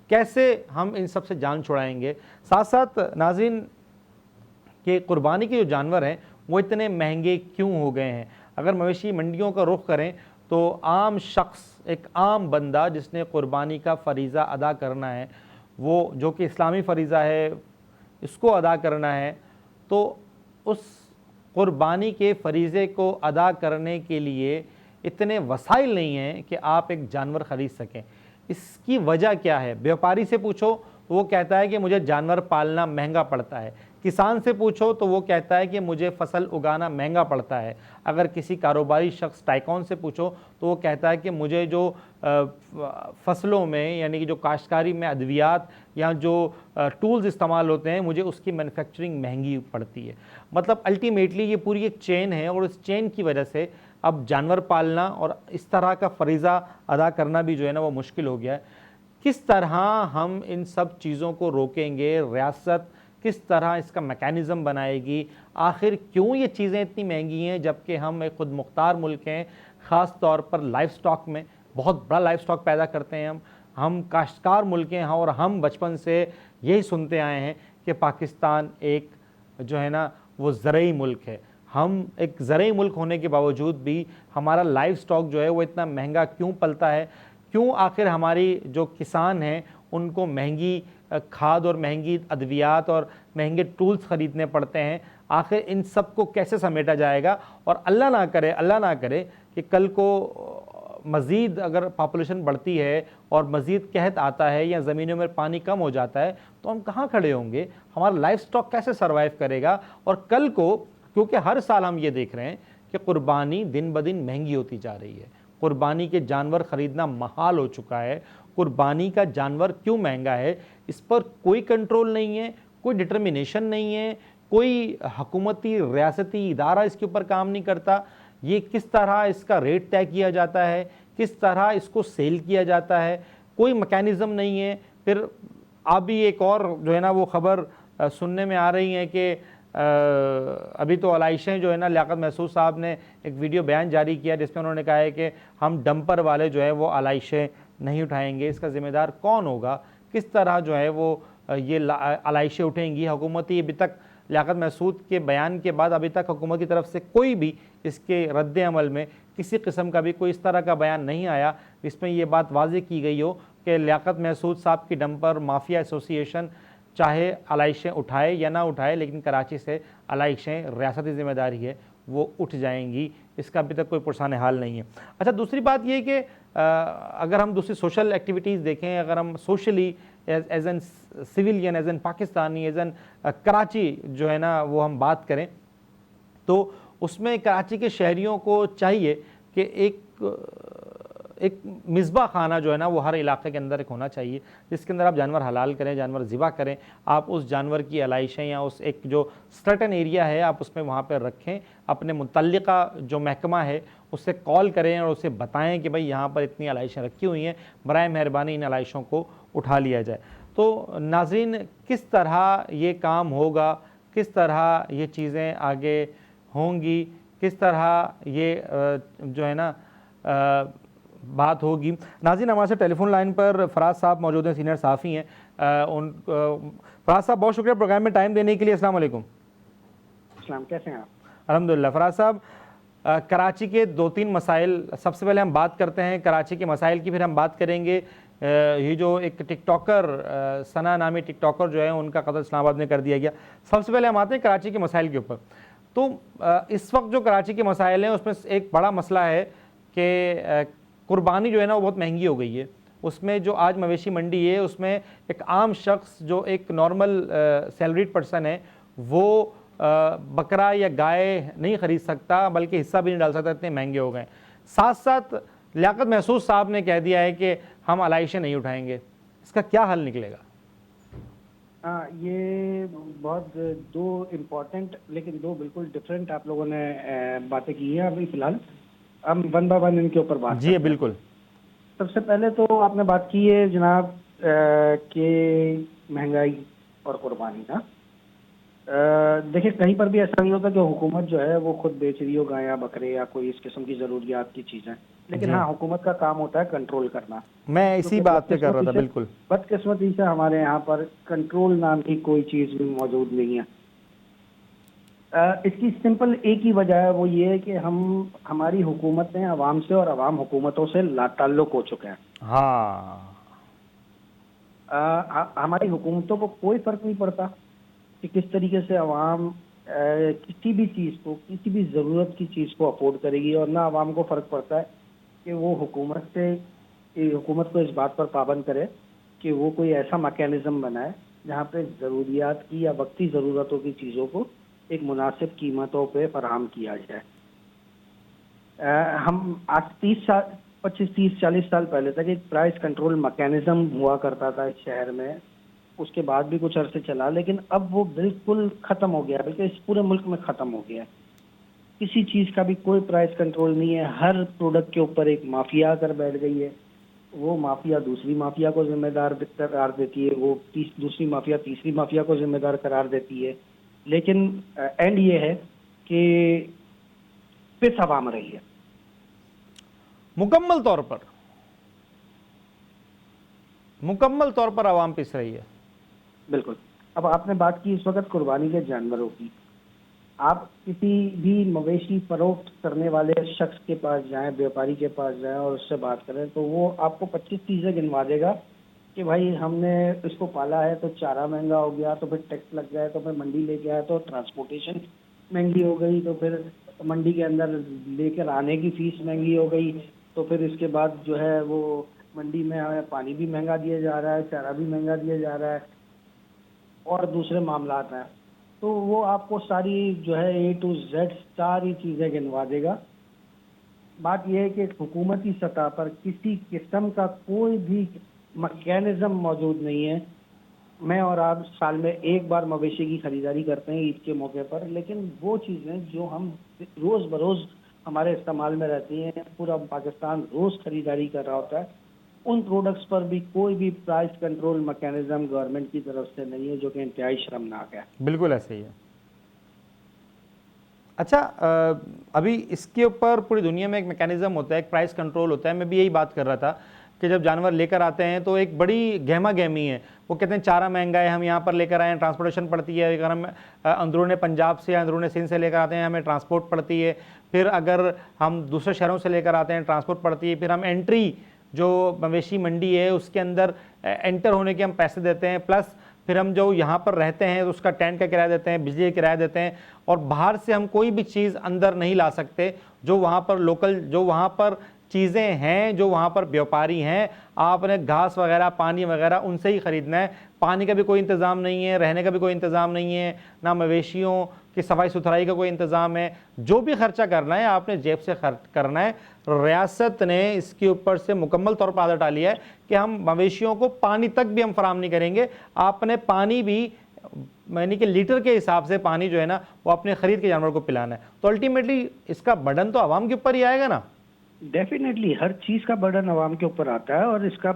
कैसे हम इन सब से जान छुड़ाएंगे? साथ साथ नाज़रीन के कुर्बानी के जो जानवर हैं वो इतने महंगे क्यों हो गए हैं? अगर मवेशी मंडियों का रुख करें तो आम शख्स, एक आम बंदा जिसने कुर्बानी का फ़रीज़ा अदा करना है, वो जो कि इस्लामी फ़रीज़ा है, इसको अदा करना है, तो उस कुर्बानी के फ़रीज़े को अदा करने के लिए इतने वसाइल नहीं हैं कि आप एक जानवर ख़रीद सकें। इसकी वजह क्या है? व्यापारी से पूछो तो वो कहता है कि मुझे जानवर पालना महंगा पड़ता है। किसान से पूछो तो वो कहता है कि मुझे फसल उगाना महंगा पड़ता है। अगर किसी कारोबारी शख्स टाइकॉन से पूछो तो वो कहता है कि मुझे जो फसलों में यानी कि जो काश्तकारी में अद्वियात या जो टूल्स इस्तेमाल होते हैं मुझे उसकी मैन्युफैक्चरिंग महंगी पड़ती है। मतलब अल्टीमेटली ये पूरी एक चेन है और इस चेन की वजह से अब जानवर पालना और इस तरह का फरीज़ा अदा करना भी जो है ना वो मुश्किल हो गया है। किस तरह हम इन सब चीज़ों को रोकेंगे, रियासत किस तरह इसका मैकेनिज़्म बनाएगी, आखिर क्यों ये चीज़ें इतनी महंगी हैं जबकि हम एक खुद मुख्तार मुल्क हैं, ख़ास तौर पर लाइफ स्टॉक में बहुत बड़ा लाइफ स्टॉक पैदा करते हैं हम काश्तकार मुल्क हैं और हम बचपन से यही सुनते आए हैं कि पाकिस्तान एक जो है ना वो ज़रई मुल्क है। हम एक ज़रई मुल्क होने के बावजूद भी हमारा लाइफ स्टॉक जो है वो इतना महंगा क्यों पलता है, क्यों आखिर हमारी जो किसान हैं उनको महंगी खाद और महंगी अद्वियात और महंगे टूल्स ख़रीदने पड़ते हैं। आखिर इन सब को कैसे समेटा जाएगा? और अल्लाह ना करे कि कल को मज़ीद अगर पॉपुलेशन बढ़ती है और मज़ीद कहत आता है या ज़मीनों में पानी कम हो जाता है तो हम कहाँ खड़े होंगे? हमारा लाइफ स्टॉक कैसे सर्वाइव करेगा? और कल को क्योंकि हर साल हम ये देख रहे हैं कि कुर्बानी दिन ब दिन महंगी होती जा रही है, कुर्बानी के जानवर ख़रीदना महाल हो चुका है। कुर्बानी का जानवर क्यों महंगा है, इस पर कोई कंट्रोल नहीं है, कोई डिटर्मिनेशन नहीं है, कोई हुकूमती रियासती इदारा इसके ऊपर काम नहीं करता। ये किस तरह इसका रेट तय किया जाता है, किस तरह इसको सेल किया जाता है, कोई मैकेनिज़्म नहीं है। फिर अभी एक और जो है ना वो ख़बर सुनने में आ रही है कि अभी तो अलाइशें जो है ना लियाकत महसूद साहब ने एक वीडियो बयान जारी किया जिसमें उन्होंने कहा है कि हम डंपर वाले जो है वो अलाइशें नहीं उठाएंगे। इसका ज़िम्मेदार कौन होगा? किस तरह जो है वो ये अलाइशें उठेंगी? हुकूमती अभी तक लियाकत महसूद के बयान के बाद अभी तक हुकूमत की तरफ से कोई भी इसके रद्द अमल में किसी किस्म का भी कोई इस तरह का बयान नहीं आया जिसमें ये बात वाज़ेह की गई हो कि लियाकत महसूद साहब की डंपर माफिया एसोसिएशन चाहे अलाइशें उठाए या ना उठाए, लेकिन कराची से अलाइशें रियासती ज़िम्मेदारी है वो उठ जाएंगी। इसका अभी तक कोई पुरसान हाल नहीं है। अच्छा, दूसरी बात ये कि अगर हम दूसरी सोशल एक्टिविटीज़ देखें, अगर हम socially as an civilian, as an Pakistani, as an Karachi जो है ना वो हम बात करें तो उसमें कराची के शहरियों को चाहिए कि एक मिसबा खाना जो है ना वो हर इलाके के अंदर एक होना चाहिए जिसके अंदर आप जानवर हलाल करें, जानवर ज़िबा करें, आप उस जानवर की अलाइशें या उस एक जो सर्टेन एरिया है आप उसमें वहाँ पर रखें, अपने मुतल्लिका जो महकमा है उससे कॉल करें और उसे बताएं कि भाई यहाँ पर इतनी अलाइशें रखी हुई हैं, बराए मेहरबानी इन अलाइशों को उठा लिया जाए। तो नाज़रीन, किस तरह ये काम होगा, किस तरह ये चीज़ें आगे होंगी, किस तरह ये जो है ना बात होगी। नाज़रीन, हमारे से टेलीफोन लाइन पर फराज साहब मौजूद हैं, सीनियर सहाफ़ी हैं। फराज साहब, बहुत शुक्रिया प्रोग्राम में टाइम देने के लिए। अस्सलाम वालेकुम। अस्सलाम, कैसे हैं आप? अल्हम्दुलिल्लाह। फराज साहब, कराची के 2-3 मसाइल सबसे पहले हम बात करते हैं कराची के मसाइल की, फिर हम बात करेंगे ये जो एक टिकटॉकर सना नामी टिकटॉकर जो है उनका कत्ल इस्लामाबाद में कर दिया गया। सबसे पहले हम आते हैं कराची के मसाइल के ऊपर। तो इस वक्त जो कराची के मसाइल हैं उसमें एक बड़ा मसला है कि कुर्बानी जो है ना वो बहुत महंगी हो गई है। उसमें जो आज मवेशी मंडी है उसमें एक आम शख्स जो एक नॉर्मल सैलरीड पर्सन है वो बकरा या गाय नहीं ख़रीद सकता, बल्कि हिस्सा भी नहीं डाल सकता, इतने महंगे हो गए। साथ साथ लियाकत महसूद साहब ने कह दिया है कि हम अलाइशें नहीं उठाएंगे। इसका क्या हल निकलेगा? ये बहुत दो इम्पोर्टेंट लेकिन दो बिल्कुल डिफरेंट आप लोगों ने बातें की हैं। अभी फ़िलहाल हम वन बाय वन इनके ऊपर बात जी बिल्कुल। सबसे पहले तो आपने बात की है जनाब कि महंगाई और कुर्बानी का। देखिए, कहीं पर भी ऐसा नहीं होता कि हुकूमत जो है वो खुद बेच रही हो गाय या बकरे या कोई इस किस्म की ज़रूरियात की चीज़ें, लेकिन हाँ, हुकूमत का काम होता है कंट्रोल करना। मैं इसी बात पे कर रहा था। बिल्कुल, बदकिस्मती से हमारे यहाँ पर कंट्रोल नाम की कोई चीज़ भी मौजूद नहीं है। इसकी सिंपल एक ही वजह है, वो ये है कि हमारी हुकूमतें अवाम से और अवाम हुकूमतों से लाताल्लुक हो चुके हैं। हाँ, हमारी हुकूमतों को कोई फ़र्क नहीं पड़ता कि किस तरीके से अवाम किसी भी चीज़ को, किसी भी ज़रूरत की चीज़ को अफोर्ड करेगी, और ना अवाम को फ़र्क पड़ता है कि वो हुकूमत को इस बात पर पाबंद करे कि वो कोई ऐसा मैकेनिज़्म बनाए जहाँ पे ज़रूरियात की या वक्ती ज़रूरतों की चीज़ों को एक मुनासिब कीमतों पे फराहम किया जाए। हम आज 25-30-40 साल पहले तक एक प्राइस कंट्रोल मैकेनिज्म हुआ करता था इस शहर में, उसके बाद भी कुछ अरसे चला, लेकिन अब वो बिल्कुल ख़त्म हो गया, बल्कि इस पूरे मुल्क में ख़त्म हो गया है। किसी चीज़ का भी कोई प्राइस कंट्रोल नहीं है, हर प्रोडक्ट के ऊपर एक माफिया आकर बैठ गई है। वो माफिया दूसरी माफिया को जिम्मेदार करार देती है, वो दूसरी माफिया तीसरी माफिया को जिम्मेदार करार देती है, लेकिन एंड ये है कि पिस आवाम रही है मुकम्मल तौर पर आवाम पिस रही है। बिल्कुल। अब आपने बात की इस वक्त कुर्बानी के जानवरों की, आप किसी भी मवेशी फरोख्त करने वाले शख्स के पास जाएं, व्यापारी के पास जाएं और उससे बात करें तो वो आपको 25 चीज़ें गिनवा देगा कि भाई हमने इसको पाला है तो चारा महंगा हो गया, तो फिर टैक्स लग गया, तो फिर मंडी लेके आए तो ट्रांसपोर्टेशन महंगी हो गई, तो फिर मंडी के अंदर लेकर आने की फीस महंगी हो गई, तो फिर इसके बाद जो है वो मंडी में हमें पानी भी महंगा दिया जा रहा है, चारा भी महंगा दिया जा रहा है और दूसरे मामलात हैं। तो वो आपको सारी जो है A to Z सारी चीज़ें गिनवा देगा। बात यह है कि हुकूमती सतह पर किसी किस्म का कोई भी मैकेनिज्म मौजूद नहीं है। मैं और आप साल में एक बार मवेशी की खरीदारी करते हैं ईद के मौके पर, लेकिन वो चीज़ें जो हम रोज़ बरोज़ हमारे इस्तेमाल में रहती हैं, पूरा पाकिस्तान रोज़ खरीदारी कर रहा होता है, उन प्रोडक्ट्स पर भी कोई भी प्राइस कंट्रोल मैकेनिज्म गवर्नमेंट की तरफ से नहीं है, जो कि इंतहाई शर्मनाक है। बिल्कुल ऐसे ही है। अच्छा, अभी इसके ऊपर पूरी दुनिया में एक मैकेनिज्म होता है, एक प्राइस कंट्रोल होता है। मैं भी यही बात कर रहा था कि जब जानवर लेकर आते हैं तो एक बड़ी गहमा गहमी है। वो कहते हैं चारा महंगा है, हम यहाँ पर लेकर आए हैं, ट्रांसपोर्टेशन पड़ती है। अगर हम अंदरूनी पंजाब से या अंदरूनी सिंध से लेकर आते हैं, हमें ट्रांसपोर्ट पड़ती है। फिर अगर हम दूसरे शहरों से लेकर आते हैं, ट्रांसपोर्ट पड़ती है। फिर हम एंट्री जो मवेशी मंडी है उसके अंदर एंटर होने के हम पैसे देते हैं, प्लस फिर हम जो यहाँ पर रहते हैं उसका टेंट का किराया देते हैं, बिजली का किराया देते हैं, और बाहर से हम कोई भी चीज़ अंदर नहीं ला सकते। जो वहाँ पर लोकल, जो वहाँ पर चीज़ें हैं, जो वहाँ पर व्यापारी हैं, आपने घास वगैरह, पानी वगैरह उनसे ही ख़रीदना है। पानी का भी कोई इंतज़ाम नहीं है, रहने का भी कोई इंतज़ाम नहीं है, ना मवेशियों की सफाई सुथराई का कोई इंतज़ाम है। जो भी खर्चा करना है आपने जेब से खर्च करना है। रियासत ने इसके ऊपर से मुकम्मल तौर पर आदत डाली है कि हम मवेशियों को पानी तक भी हम फराहम नहीं करेंगे। आपने पानी भी यानी कि लीटर के हिसाब से पानी जो है ना वो अपने ख़रीद के जानवर को पिलाना है। तो अल्टीमेटली इसका बर्डन तो आवाम के ऊपर ही आएगा ना। डेफिनेटली हर चीज़ का बर्डन आवाम के ऊपर आता है, और इसका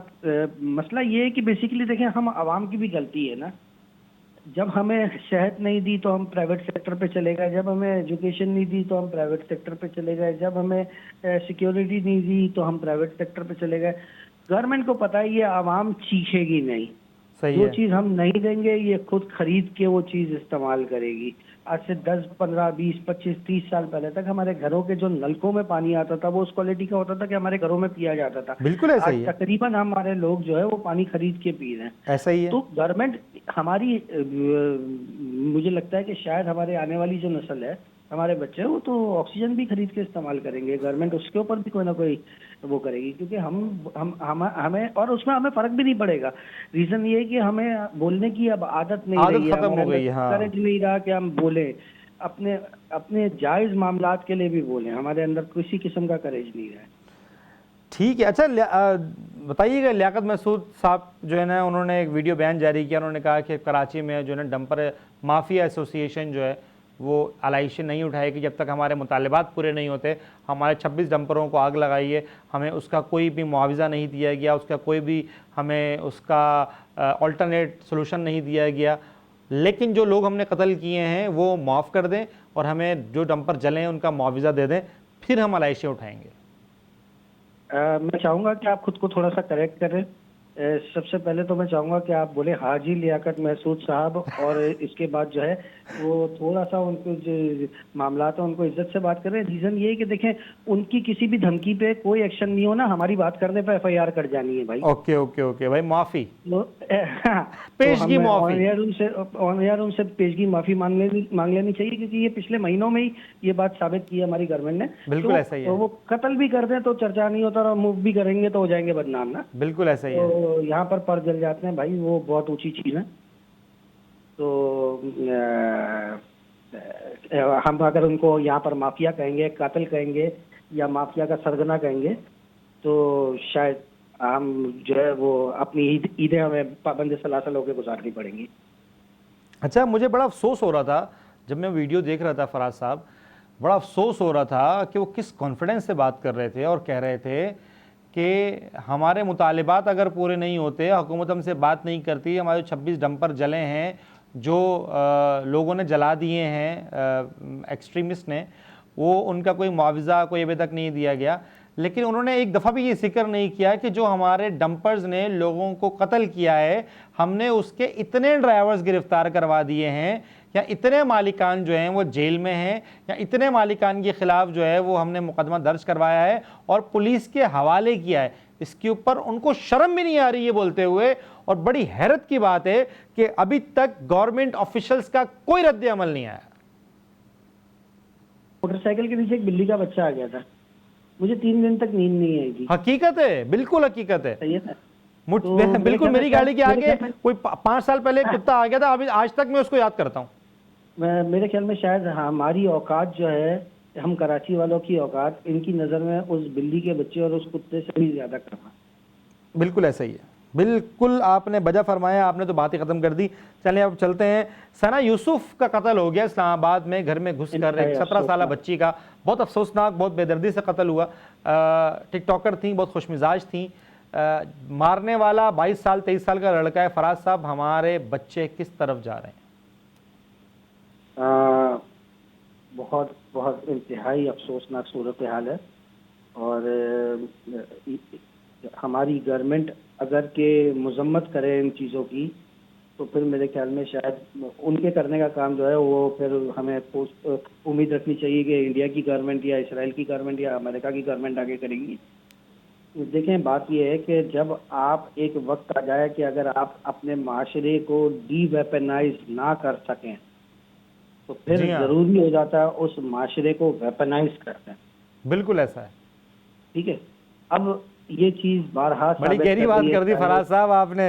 मसला ये है कि बेसिकली देखें, हम आवाम की भी गलती है ना। जब हमें सेहत नहीं दी तो हम प्राइवेट सेक्टर पे चले गए, जब हमें एजुकेशन नहीं दी तो हम प्राइवेट सेक्टर पे चले गए, जब हमें सिक्योरिटी नहीं दी तो हम प्राइवेट सेक्टर पे चले गए। गवर्नमेंट को पता है ये आवाम चीखेगी नहीं, जो चीज़ हम नहीं देंगे ये खुद खरीद के वो चीज़ इस्तेमाल करेगी। आज से 10, 15, 20, 25, 30 साल पहले तक हमारे घरों के जो नलकों में पानी आता था वो उस क्वालिटी का होता था कि हमारे घरों में पिया जाता था। बिल्कुल ऐसा ही है। तकरीबन हमारे लोग जो है वो पानी खरीद के पी रहे हैं। ऐसा ही है। तो गवर्नमेंट हमारी, मुझे लगता है कि शायद हमारे आने वाली जो नस्ल है, हमारे बच्चे, वो तो ऑक्सीजन भी खरीद के इस्तेमाल करेंगे। गवर्नमेंट उसके ऊपर भी कोई ना कोई वो करेगी, क्योंकि हमें और उसमें हमें फर्क भी नहीं पड़ेगा। रीजन ये है कि हमें बोलने की अब आदत नहीं रही है, खत्म हो गई है। हाँ, करेज नहीं रहा कि हम बोले, अपने अपने जायज मामलात के लिए भी बोले। हमारे अंदर किसी किस्म का करेज नहीं रहा है। ठीक है। अच्छा, बताइएगा, लियाकत महसूद साहब जो है ना उन्होंने एक वीडियो बयान जारी किया। उन्होंने कहा कि कराची में जो है ना डंपर माफिया एसोसिएशन जो है वो आलाइशें नहीं उठाएगी जब तक हमारे मुतालबात पूरे नहीं होते। हमारे 26 डंपरों को आग लगाई है, हमें उसका कोई भी मुआवजा नहीं दिया गया, उसका कोई भी हमें उसका अल्टरनेट सोल्यूशन नहीं दिया गया। लेकिन जो लोग हमने कत्ल किए हैं वो माफ़ कर दें और हमें जो डंपर जलें उनका मुआवजा दे दें, फिर हम आलाइशें उठाएंगे। मैं चाहूँगा कि आप खुद को थोड़ा सा करेक्ट करें। सबसे पहले तो मैं चाहूँगा कि आप बोले हाजी लियाकत महसूद साहब, और इसके बाद जो है वो थोड़ा सा उनको जो मामलात है उनको इज्जत से बात करें। रीज़न ये है कि देखें, उनकी किसी भी धमकी पे कोई एक्शन नहीं होना, हमारी बात करने पे FIR कट जानी है भाई। ओके ओके ओके भाई, माफ़ी, पेशगी माफ़ी, यार उनसे पेशगी माफ़ी मांग लेनी चाहिए, क्योंकि ये पिछले महीनों में ही ये बात साबित की है हमारी गवर्नमेंट ने। बिल्कुल ऐसा ही है। तो वो कत्ल भी कर दें तो चर्चा नहीं होता, और मूव भी करेंगे तो हो जाएंगे बदनाम ना। बिल्कुल ऐसा ही है। तो यहाँ पर जल जाते हैं भाई, वो बहुत ऊंची चीज़ है। तो हम अगर उनको यहाँ पर माफिया कहेंगे, कातिल कहेंगे या माफिया का सरगना कहेंगे, तो शायद हम जो है वो अपनी ईदें हमें पाबंद सलासल होकर गुजारनी पड़ेंगी। अच्छा, मुझे बड़ा अफसोस हो रहा था जब मैं वीडियो देख रहा था फराज साहब, बड़ा अफसोस हो रहा था कि वो किस कॉन्फिडेंस से बात कर रहे थे और कह रहे थे कि हमारे मुतालिबात अगर पूरे नहीं होते, हुकूमत हमसे बात नहीं करती, हमारे 26 डंपर जले हैं जो लोगों ने जला दिए हैं एक्सट्रीमिस्ट ने, वो उनका कोई मुआवजा कोई अभी तक नहीं दिया गया। लेकिन उन्होंने एक दफ़ा भी ये जिक्र नहीं किया कि जो हमारे डंपर्स ने लोगों को कत्ल किया है, हमने उसके इतने ड्राइवर्स गिरफ्तार करवा दिए हैं, या इतने मालिकान जो हैं वो जेल में हैं, या इतने मालिकान के ख़िलाफ़ जो है वो हमने मुकदमा दर्ज करवाया है और पुलिस के हवाले किया है। इसके ऊपर उनको शर्म भी नहीं आ रही है बोलते हुए। और बड़ी हैरत की बात है कि अभी तक गवर्नमेंट ऑफिशियल्स का कोई रद्द अमल नहीं आया। मोटरसाइकिल के पीछे एक बिल्ली का बच्चा आ गया था, मुझे 3 दिन तक नींद नहीं आई थी। हकीकत है, बिल्कुल हकीकत है। सही है ना? बिल्कुल मेरी गाड़ी के आगे कोई 5 साल पहले एक कुत्ता आ गया था, अभी आज तक मैं उसको याद करता हूँ। मेरे ख्याल में शायद हमारी औकात जो है, हम कराची वालों की औकात इनकी नज़र में उस बिल्ली के बच्चे और उस कुत्ते से भी ज़्यादा करना। बिल्कुल ऐसा ही है, बिल्कुल आपने बजा फरमाया, आपने तो बात ही ख़त्म कर दी। चलें अब चलते हैं। सना यूसुफ का कत्ल हो गया इस्लामाबाद में, घर में घुस कर एक 17 साल बच्ची का, बहुत अफसोसनाक, बहुत बेदर्दी से कत्ल हुआ। टिकटॉकर थी, बहुत खुशमिजाज थी। मारने वाला 22 साल 23 साल का लड़का है। फराज साहब, हमारे बच्चे किस तरफ जा रहे हैं? बहुत बहुत इंतहाई अफसोसनाक सूरत हाल है। और हमारी गवर्नमेंट अगर के मजम्मत करे इन चीज़ों की, तो फिर मेरे ख्याल में शायद उनके करने का काम जो है वो फिर हमें उम्मीद रखनी चाहिए कि इंडिया की गवर्नमेंट या इसराइल की गवर्नमेंट या अमेरिका की गवर्नमेंट आगे करेगी। देखें, बात यह है कि जब आप एक वक्त आ जाए कि अगर आप अपने माशरे को डी वेपनाइज ना कर सकें, तो फिर जरूरी हो जाता है उस माशरे को वेपनाइज कर दें। बिल्कुल ऐसा है। ठीक है, अब ये चीज बारहा बड़ी गहरी बात कर दी फराज साहब आपने।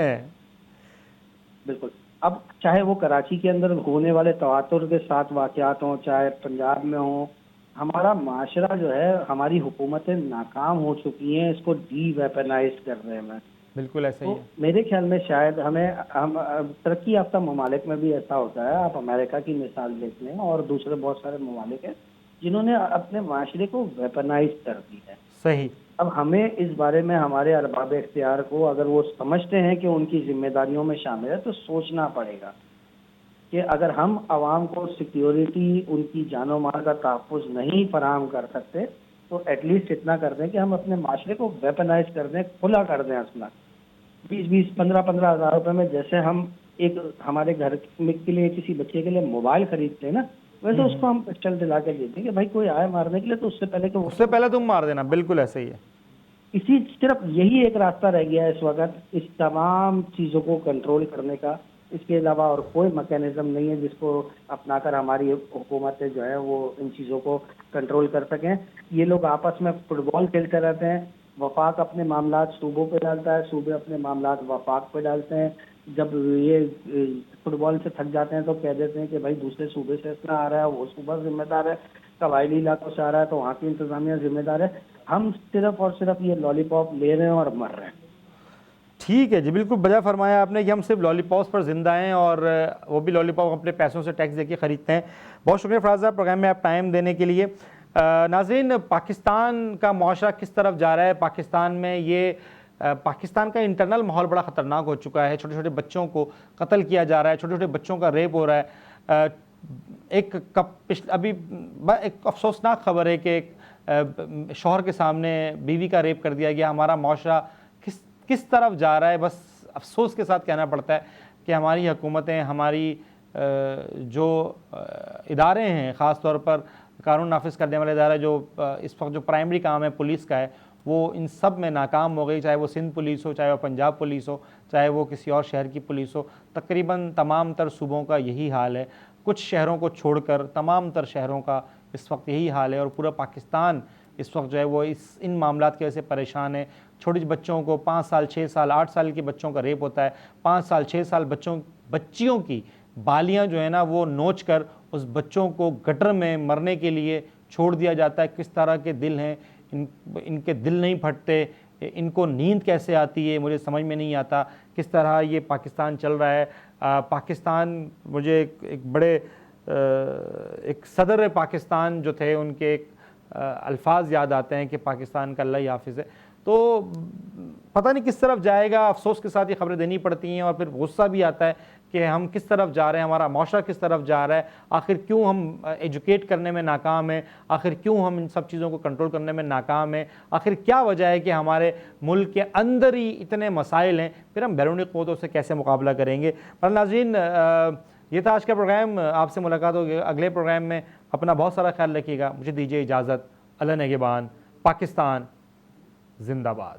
बिल्कुल। अब चाहे वो कराची के अंदर होने वाले तवातुर के साथ वाकयात हों, चाहे पंजाब में हो, हमारा माशरा जो है, हमारी हुकूमतें नाकाम हो चुकी हैं इसको डी वेपनाइज करने में। बिल्कुल ऐसा ही है। मेरे ख्याल में शायद हम तरक्की याफ्ता ममालिक में भी ऐसा होता है। आप अमेरिका की मिसाल देख लें और दूसरे बहुत सारे ममालिक हैं जिन्होंने अपने माशरे को वेपनाइज कर दी है। सही। अब हमें इस बारे में हमारे अरबाब इख्तियार को, अगर वो समझते हैं कि उनकी जिम्मेदारियों में शामिल है, तो सोचना पड़ेगा कि अगर हम आवाम को सिक्योरिटी, उनकी जानो माल का तहफ़्फ़ुज़ नहीं फराहम कर सकते, तो एटलीस्ट इतना कर दें कि हम अपने माशरे को वेपनाइज कर दें, खुला कर दें असला। 20-20, 15-15 हज़ार रुपये में जैसे हम एक हमारे घर के लिए किसी बच्चे के लिए मोबाइल खरीदते हैं ना, वैसे उसको हम पिस्टल दिला के देते हैं कि भाई कोई आए मारने के लिए तो उससे पहले तुम मार देना। बिल्कुल ऐसा ही है। इसी सिर्फ यही एक रास्ता रह गया है इस वक्त इस तमाम चीज़ों को कंट्रोल करने का। इसके अलावा और कोई मैकेनिज्म नहीं है जिसको अपनाकर हमारी हुकूमतें जो है वो इन चीज़ों को कंट्रोल कर सकें। ये लोग आपस में फुटबॉल खेलते रहते हैं। वफाक अपने मामलात सूबों पे डालता है, सूबे अपने मामलात वफाक पे डालते हैं। जब ये फुटबॉल से थक जाते हैं तो कह देते हैं कि भाई दूसरे सूबे से इतना आ रहा है, वो सूबा जिम्मेदार है, कबायली इलाकों से आ रहा है तो वहाँ की इंतजामिया जिम्मेदार है। हम सिर्फ और सिर्फ ये लॉलीपॉप ले रहे हैं और मर रहे हैं। ठीक है जी, बिल्कुल बजा फरमाया आपने कि हम सिर्फ लॉलीपॉप्स पर जिंदा हैं और वो भी लॉलीपॉप अपने पैसों से टैक्स देके ख़रीदते हैं। बहुत शुक्रिया फराज साहब, प्रोग्राम में आप टाइम देने के लिए। नाज़रीन, पाकिस्तान का मुआशरा किस तरफ जा रहा है? पाकिस्तान में ये पाकिस्तान का इंटरनल माहौल बड़ा ख़तरनाक हो चुका है। छोटे छोटे बच्चों को कत्ल किया जा रहा है, छोटे छोटे बच्चों का रेप हो रहा है। अभी एक अफसोसनाक खबर है कि एक शौहर के सामने बीवी का रेप कर दिया गया। हमारा मुआशरा किस तरफ जा रहा है? बस अफसोस के साथ कहना पड़ता है कि हमारी हुकूमतें, हमारी जो इदारे हैं, ख़ास तौर पर कानून नाफिज करने वाले इदारे जो इस वक्त जो प्राइमरी काम है पुलिस का है, वो इन सब में नाकाम हो गई। चाहे वो सिंध पुलिस हो, चाहे वो पंजाब पुलिस हो, चाहे वो किसी और शहर की पुलिस हो, तकरीबन तमाम तर सूबों का यही हाल है। कुछ शहरों को छोड़कर तमाम तर शहरों का इस वक्त यही हाल है और पूरा पाकिस्तान इस वक्त जो है वो इन मामलात की वजह से परेशान है। छोटे बच्चों को 5 साल, 6 साल, 8 साल के बच्चों का रेप होता है। 5 साल, 6 साल बच्चियों की बालियां जो है ना वो नोच कर उस बच्चों को गटर में मरने के लिए छोड़ दिया जाता है। किस तरह के दिल हैं इनके दिल नहीं फटते, इनको नींद कैसे आती है मुझे समझ में नहीं आता। किस तरह ये पाकिस्तान चल रहा है। पाकिस्तान मुझे एक बड़े एक सदर पाकिस्तान जो थे उनके एक अल्फाज याद आते हैं कि पाकिस्तान का अल्लाह हाफिज़ है। तो पता नहीं किस तरफ जाएगा, अफसोस के साथ ये खबरें देनी पड़ती हैं और फिर गुस्सा भी आता है कि हम किस तरफ जा रहे हैं, हमारा माशरा किस तरफ जा रहा है, आखिर क्यों हम एजुकेट करने में नाकाम हैं, आखिर क्यों हम इन सब चीज़ों को कंट्रोल करने में नाकाम हैं, आखिर क्या वजह है कि हमारे मुल्क के अंदर ही इतने मसाइल हैं, फिर हम बैरूनी क़ुव्वतों से कैसे मुकाबला करेंगे। पर नाज़रीन, ये था आज का प्रोग्राम। आपसे मुलाकात होगी अगले प्रोग्राम में। अपना बहुत सारा ख्याल रखिएगा। मुझे दीजिए इजाज़त। अल्लाह नेगेबान। पाकिस्तान जिंदाबाद।